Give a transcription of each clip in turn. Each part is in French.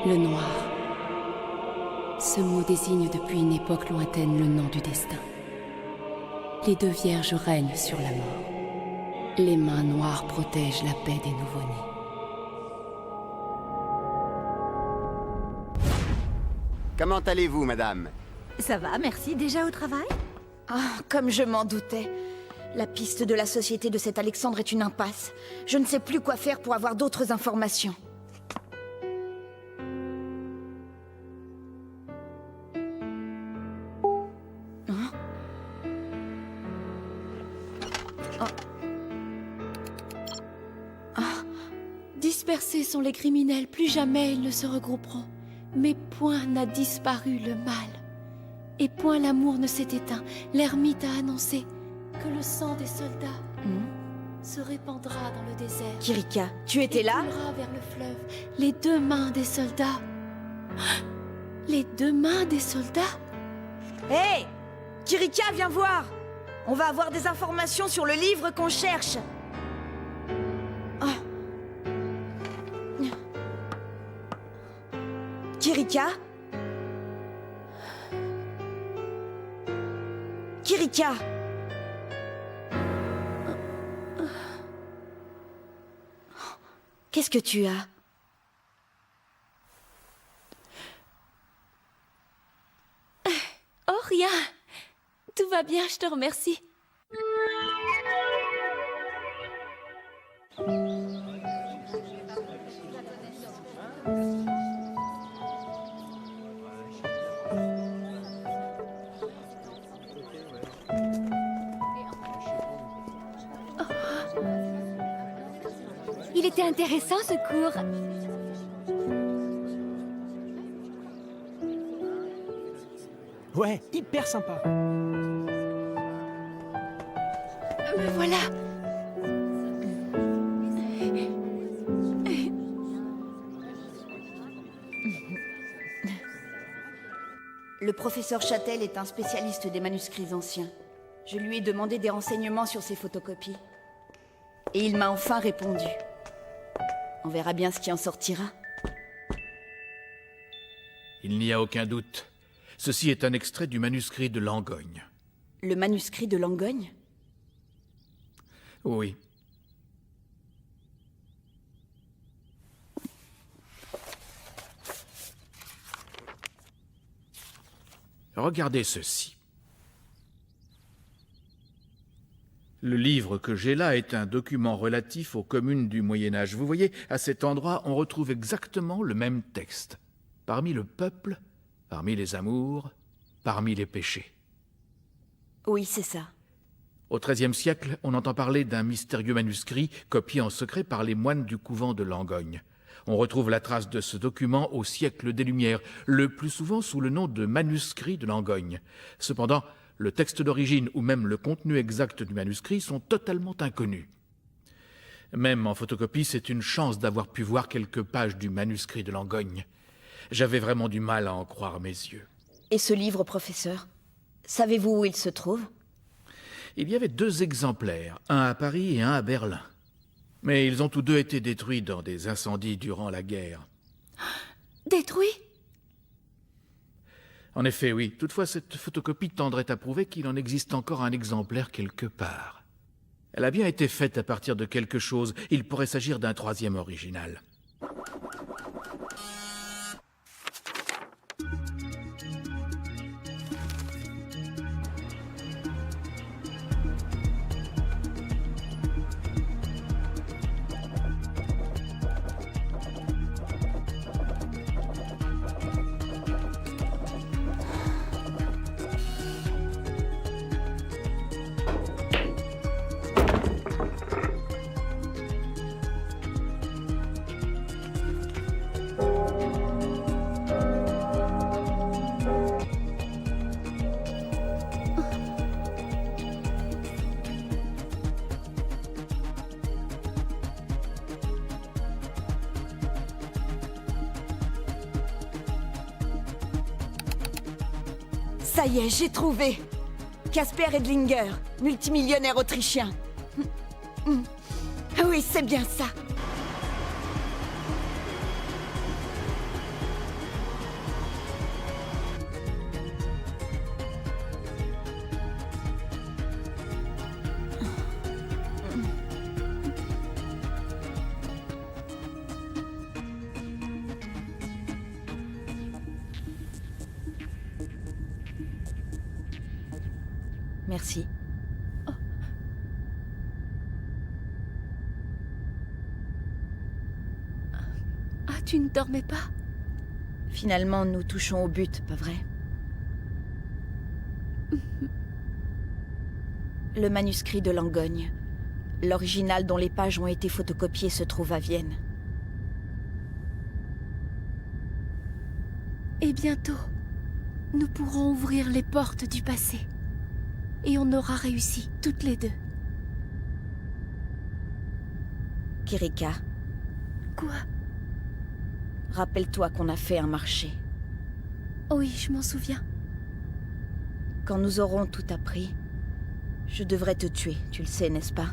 Le noir. Ce mot désigne depuis une époque lointaine le nom du destin. Les deux vierges règnent sur la mort. Les mains noires protègent la paix des nouveau-nés. Comment allez-vous, madame? Ça va, merci. Déjà au travail? Ah, comme je m'en doutais. La piste de la société de cet Alexandre est une impasse. Je ne sais plus quoi faire pour avoir d'autres informations. Hein? Oh. Ah. Dispersés sont les criminels, plus jamais ils ne se regrouperont. Mais point n'a disparu le mal. Et point l'amour ne s'est éteint. L'ermite a annoncé que le sang des soldats se répandra dans le désert. Kirika, tu étais là? Coulera vers le fleuve. Les deux mains des soldats. Les deux mains des soldats? Hé hey, Kirika, viens voir! On va avoir des informations sur le livre qu'on cherche. Oh. Kirika? Kirika! Qu'est-ce que tu as? Oh, rien. Tout va bien, je te remercie. Il était intéressant ce cours. Ouais, hyper sympa. Me voilà. Le professeur Châtel est un spécialiste des manuscrits anciens. Je lui ai demandé des renseignements sur ces photocopies. Et il m'a enfin répondu. On verra bien ce qui en sortira. Il n'y a aucun doute. Ceci est un extrait du manuscrit de Langogne. Le manuscrit de Langogne? Oui. Regardez ceci. Le livre que j'ai là est un document relatif aux communes du Moyen-Âge. Vous voyez, à cet endroit, on retrouve exactement le même texte. Parmi le peuple, parmi les amours, parmi les péchés. Oui, c'est ça. Au XIIIe siècle, on entend parler d'un mystérieux manuscrit copié en secret par les moines du couvent de Langogne. On retrouve la trace de ce document au siècle des Lumières, le plus souvent sous le nom de manuscrit de Langogne. Cependant, le texte d'origine ou même le contenu exact du manuscrit sont totalement inconnus. Même en photocopie, c'est une chance d'avoir pu voir quelques pages du manuscrit de Langogne. J'avais vraiment du mal à en croire mes yeux. Et ce livre, professeur? Savez-vous où il se trouve? Il y avait 2 exemplaires, un à Paris et un à Berlin. Mais ils ont tous deux été détruits dans des incendies durant la guerre. Détruit? En effet, oui. Toutefois, cette photocopie tendrait à prouver qu'il en existe encore un exemplaire quelque part. Elle a bien été faite à partir de quelque chose. Il pourrait s'agir d'un 3e original. Ça y est, j'ai trouvé! Casper Edlinger, multimillionnaire autrichien. Oui, c'est bien ça. merci. Ah, tu ne dormais pas? Finalement, nous touchons au but, pas vrai? Le manuscrit de Langogne. L'original dont les pages ont été photocopiées se trouve à Vienne. Et bientôt, nous pourrons ouvrir les portes du passé. Et on aura réussi, toutes les deux. Kirika, Quoi? rappelle-toi qu'on a fait un marché. Oui, je m'en souviens. Quand nous aurons tout appris, je devrais te tuer, tu le sais, n'est-ce pas?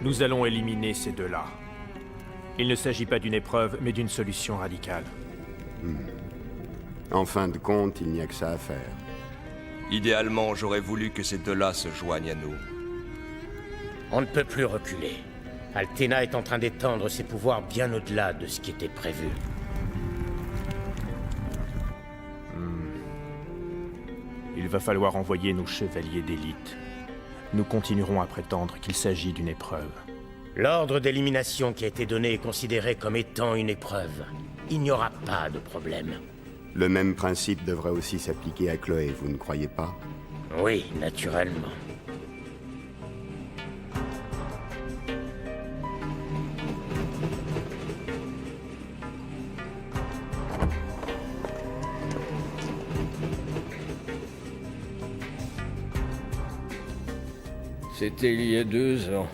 Nous allons éliminer ces deux-là. Il ne s'agit pas d'une épreuve, mais d'une solution radicale. En fin de compte, il n'y a que ça à faire. Idéalement, j'aurais voulu que ces deux-là se joignent à nous. On ne peut plus reculer. Altena est en train d'étendre ses pouvoirs bien au-delà de ce qui était prévu. Il va falloir envoyer nos chevaliers d'élite. Nous continuerons à prétendre qu'il s'agit d'une épreuve. L'ordre d'élimination qui a été donné est considéré comme étant une épreuve. Il n'y aura pas de problème. Le même principe devrait aussi s'appliquer à Chloé, vous ne croyez pas? Oui, naturellement. C'était il y a 2 ans.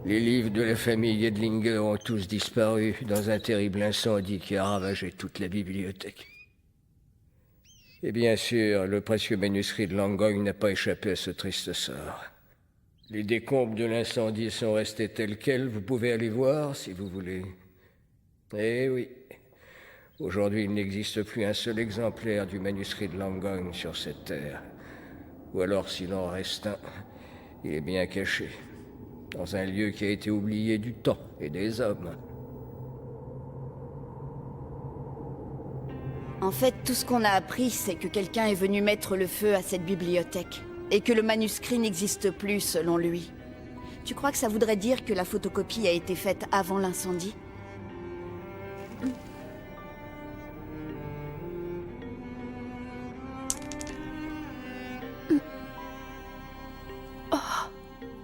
Les livres de la famille Edlinger ont tous disparu dans un terrible incendie qui a ravagé toute la bibliothèque. Et bien sûr, le précieux manuscrit de Langogne n'a pas échappé à ce triste sort. Les décombres de l'incendie sont restés tels quels, vous pouvez aller voir si vous voulez. Eh oui, aujourd'hui il n'existe plus un seul exemplaire du manuscrit de Langogne sur cette terre. Ou alors s'il en reste un, il est bien caché, dans un lieu qui a été oublié du temps et des hommes. En fait, tout ce qu'on a appris, c'est que quelqu'un est venu mettre le feu à cette bibliothèque, et que le manuscrit n'existe plus, selon lui. Tu crois que ça voudrait dire que la photocopie a été faite avant l'incendie?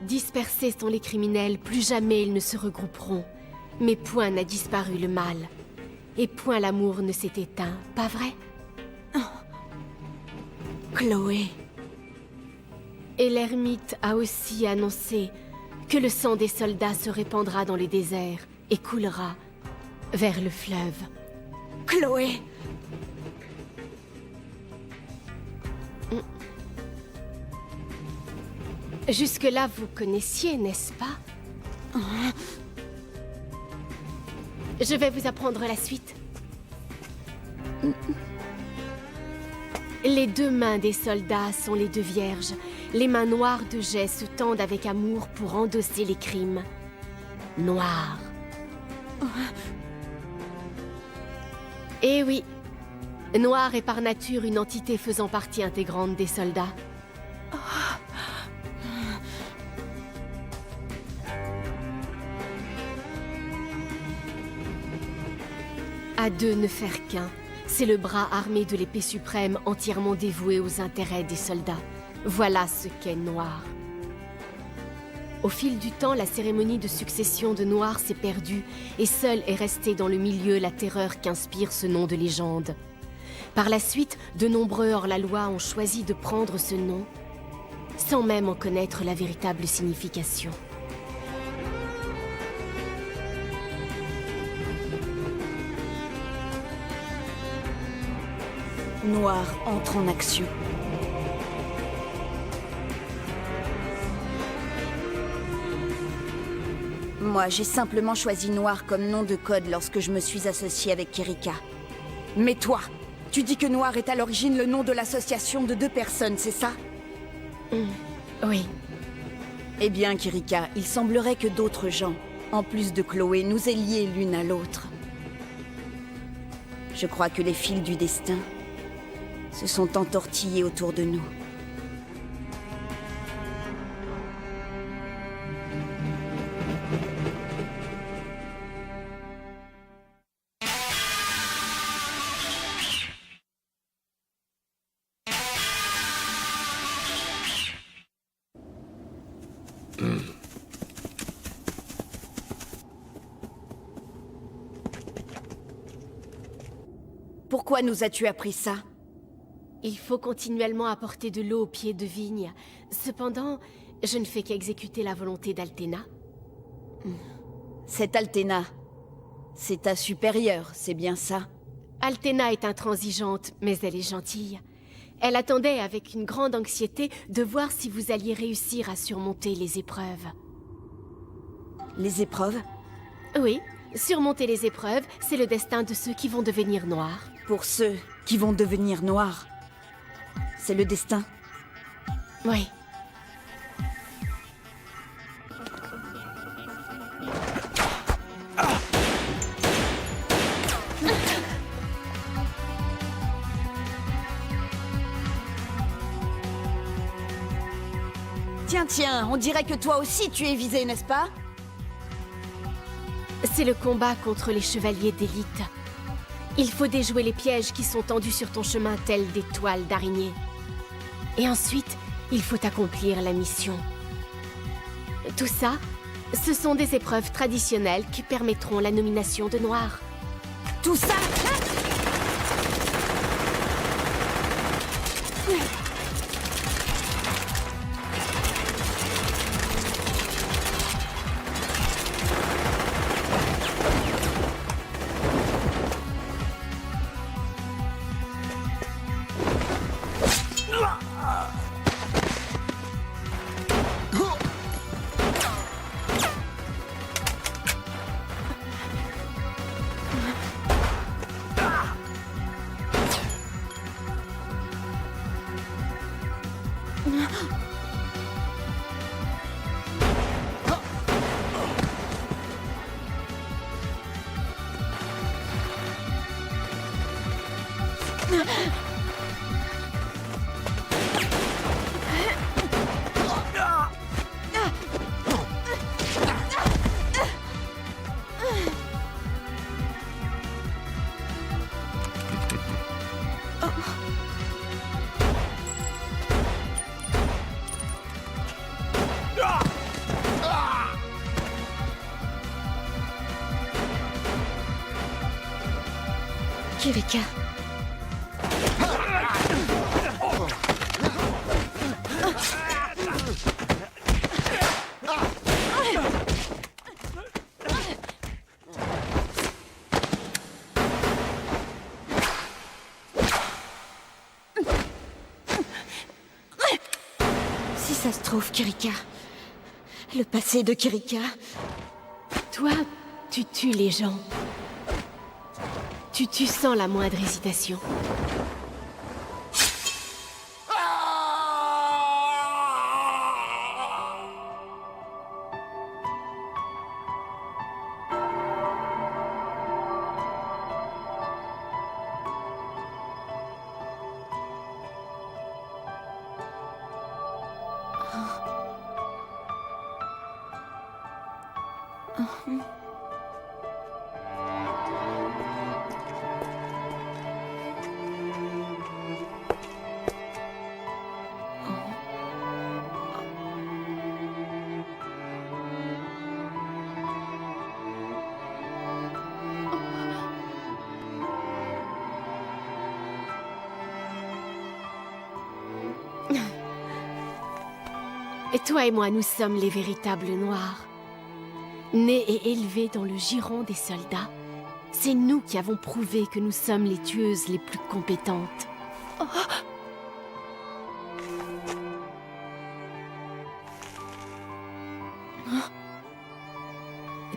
Dispersés sont les criminels, plus jamais ils ne se regrouperont. Mais point n'a disparu le mal. Et point l'amour ne s'est éteint, pas vrai? Chloé. Et l'ermite a aussi annoncé que le sang des soldats se répandra dans les déserts et coulera vers le fleuve. Chloé! Jusque-là, vous connaissiez, n'est-ce pas? Je vais vous apprendre la suite. Les 2 mains des soldats sont les 2 vierges. Les mains noires de Jais se tendent avec amour pour endosser les crimes. Noirs. Eh oui, Noir est par nature une entité faisant partie intégrante des soldats. À 2 ne faire qu'un, c'est le bras armé de l'épée suprême entièrement dévoué aux intérêts des soldats. Voilà ce qu'est Noir. Au fil du temps, la cérémonie de succession de Noir s'est perdue et seule est restée dans le milieu la terreur qu'inspire ce nom de légende. Par la suite, de nombreux hors-la-loi ont choisi de prendre ce nom, sans même en connaître la véritable signification. Noir entre en action. Moi, j'ai simplement choisi Noir comme nom de code lorsque je me suis associée avec Kirika. Mais toi, Tu dis que Noir est à l'origine le nom de l'association de 2 personnes, c'est ça? Oui. Eh bien, Kirika, il semblerait que d'autres gens, en plus de Chloé, nous aient liés l'une à l'autre. Je crois que les fils du destin se sont entortillés autour de nous. Pourquoi nous as-tu appris ça? Il faut continuellement apporter de l'eau au pied de vigne. Cependant, je ne fais qu'exécuter la volonté d'Altena. Cette Althena, c'est ta supérieure, c'est bien ça? Altena est intransigeante, mais elle est gentille. Elle attendait avec une grande anxiété de voir si vous alliez réussir à surmonter les épreuves. Les épreuves? Oui, surmonter les épreuves, c'est le destin de ceux qui vont devenir noirs. Pour ceux qui vont devenir noirs, c'est le destin? Oui. Tiens, on dirait que toi aussi tu es visé, n'est-ce pas? C'est le combat contre les chevaliers d'élite. Il faut déjouer les pièges qui sont tendus sur ton chemin tels des toiles d'araignée. Et ensuite, il faut accomplir la mission. Tout ça, ce sont des épreuves traditionnelles qui permettront la nomination de Noir. Tout ça? Kirika. Si ça se trouve, Kirika, le passé de Kirika... Toi, tu tues les gens. Tu tues sans la moindre hésitation. Et toi et moi, nous sommes les véritables Noirs. Nés et élevés dans le giron des soldats, c'est nous qui avons prouvé que nous sommes les tueuses les plus compétentes. Oh.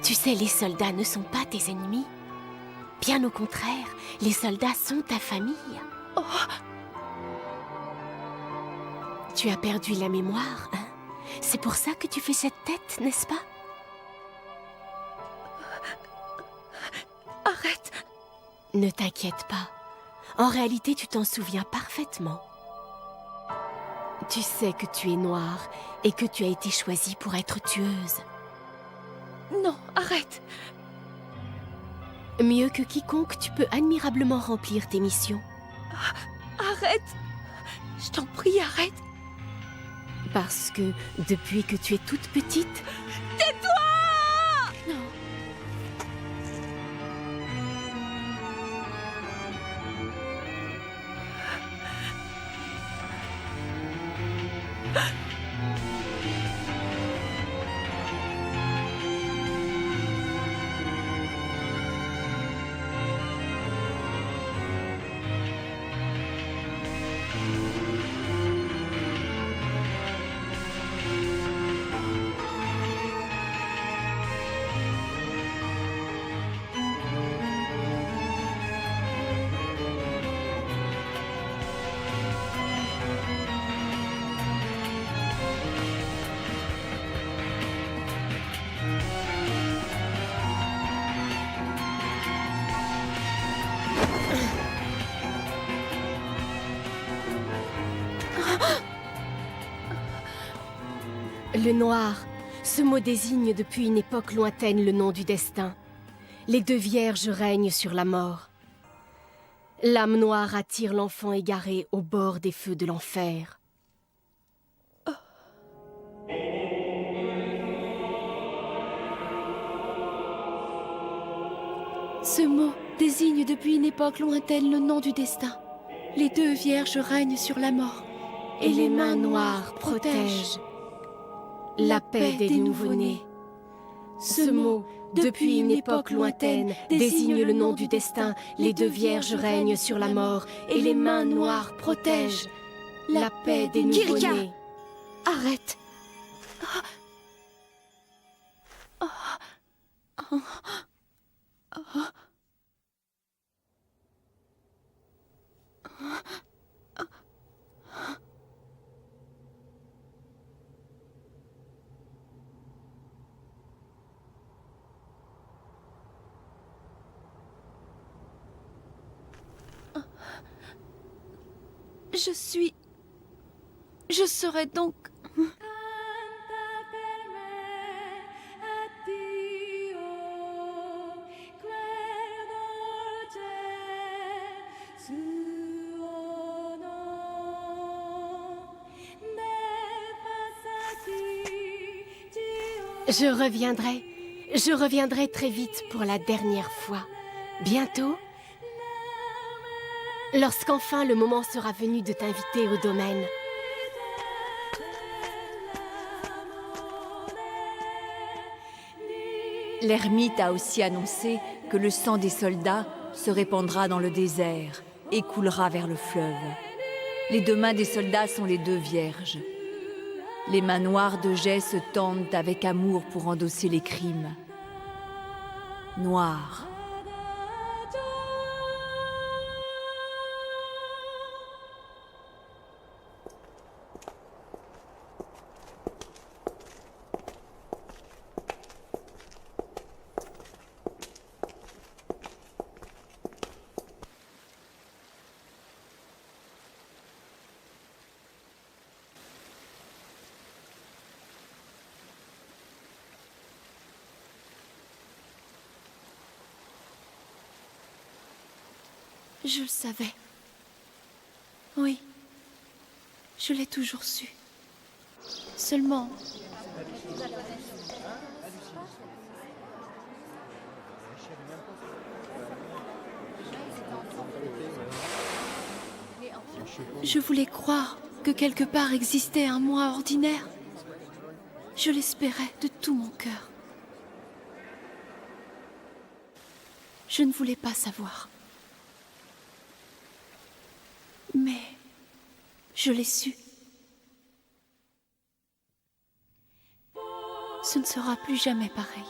Tu sais, les soldats ne sont pas tes ennemis. Bien au contraire, les soldats sont ta famille. Oh, Tu as perdu la mémoire, hein? C'est pour ça que tu fais cette tête, n'est-ce pas? arrête! Ne t'inquiète pas. En réalité, tu t'en souviens parfaitement. Tu sais que tu es noire et que tu as été choisie pour être tueuse. Non, arrête! Mieux que quiconque, tu peux admirablement remplir tes missions. Arrête! Je t'en prie, arrête! Parce que, depuis que tu es toute petite... Tais-toi! Non. Le noir, ce mot désigne depuis une époque lointaine le nom du destin. Les deux vierges règnent sur la mort. L'âme noire attire l'enfant égaré au bord des feux de l'enfer. Ce mot désigne depuis une époque lointaine le nom du destin. Les deux vierges règnent sur la mort. Et les mains noires protègent la paix des nouveau-nés. Ce mot, depuis une époque lointaine, désigne le nom du destin. Les deux vierges règnent sur la mort, et les mains noires protègent la paix des nouveau-nés. Arrête! Je serai donc... Je reviendrai très vite pour la dernière fois. Bientôt, lorsqu'enfin le moment sera venu de t'inviter au domaine. L'ermite a aussi annoncé que le sang des soldats se répandra dans le désert et coulera vers le fleuve. Les deux mains des soldats sont les deux vierges. Les mains noires de Jay se tendent avec amour pour endosser les crimes. Noir. Je le savais. Oui, je l'ai toujours su. Seulement... Je voulais croire que quelque part existait un moi ordinaire. Je l'espérais de tout mon cœur. Je ne voulais pas savoir. Mais je l'ai su. Ce ne sera plus jamais pareil.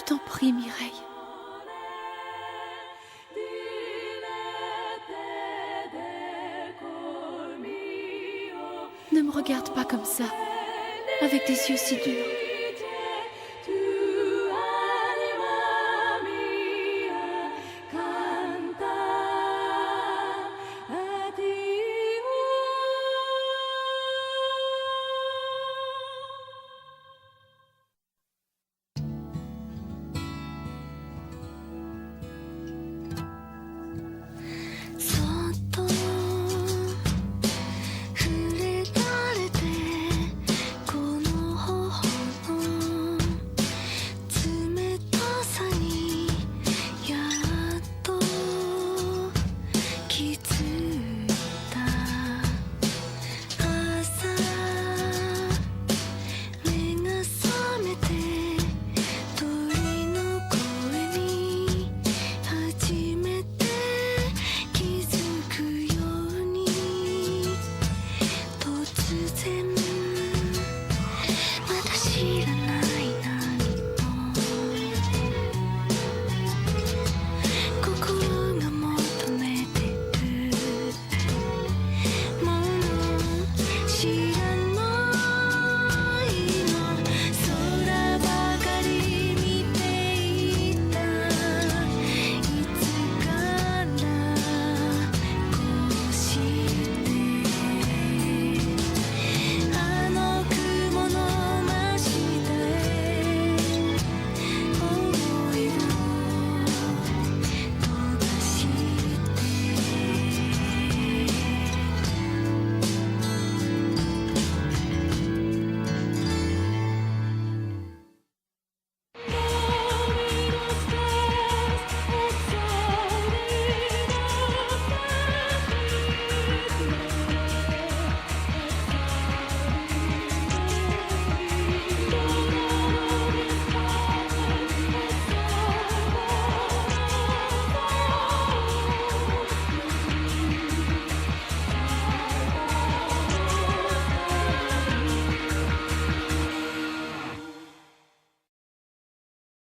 t'en prie, Mireille. Ne me regarde pas comme ça, avec des yeux si durs.